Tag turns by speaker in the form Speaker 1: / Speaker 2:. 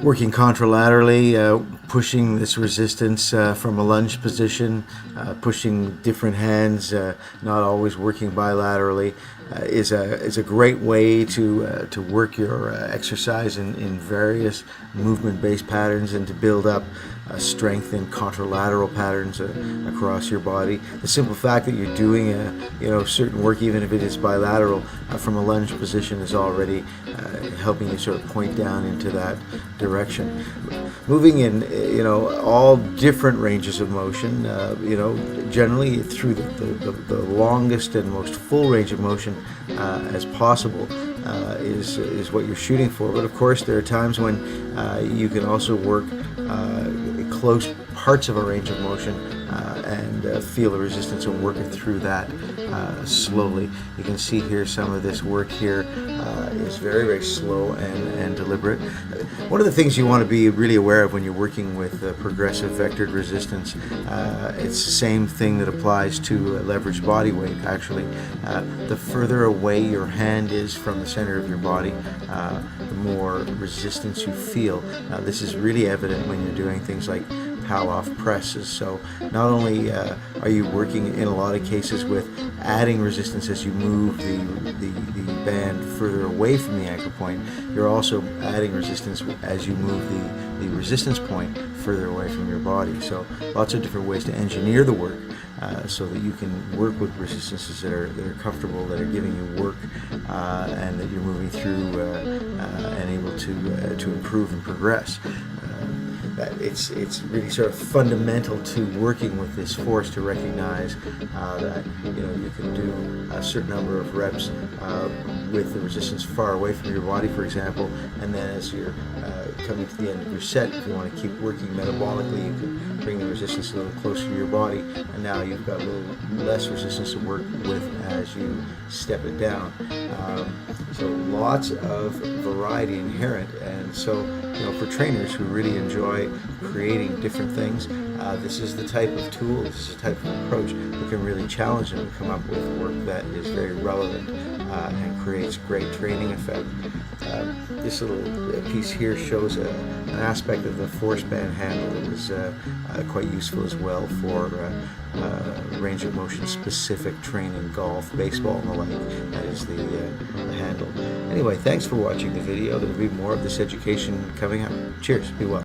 Speaker 1: Working contralaterally, pushing this resistance from a lunge position, pushing different hands, not always working bilaterally, is a great way to work your exercise in various movement-based patterns and to build up strength in contralateral patterns across your body. The simple fact that you're doing certain work, even if it is bilateral, from a lunge position is already helping you sort of point down into that direction. Moving in all different ranges of motion, generally through the longest and most full range of motion as possible is what you're shooting for. But of course there are times when you can also work close parts of a range of motion and feel the resistance and work it through that slowly. You can see here some of this work here is very, very slow and deliberate. One of the things you want to be really aware of when you're working with progressive vectored resistance, it's the same thing that applies to leveraged body weight actually. The further away your hand is from the center of your body, the more resistance you feel. This is really evident when you're doing things like pal-off presses. So not only are you working in a lot of cases with adding resistance as you move the band further away from the anchor point, you're also adding resistance as you move the resistance point further away from your body. So lots of different ways to engineer the work so that you can work with resistances that are comfortable, that are giving you work, and that you're moving through and able to improve and progress. It's really sort of fundamental to working with this force to recognize that you can do a certain number of reps with the resistance far away from your body, for example, and then as you're coming to the end of your set, if you want to keep working metabolically, you can bring the resistance a little closer to your body, and now you've got a little less resistance to work with as you step it down. So lots of variety inherent, and so for trainers who really enjoy creating different things, this is the type of tool, this is the type of approach that can really challenge them to come up with work that is very relevant and creates great training effect. This little piece here shows an aspect of the FORCEband handle that was quite useful as well for range of motion specific training, golf, baseball, and the like. That is the handle. Anyway, thanks for watching the video. There will be more of this education coming up. Cheers. Be well.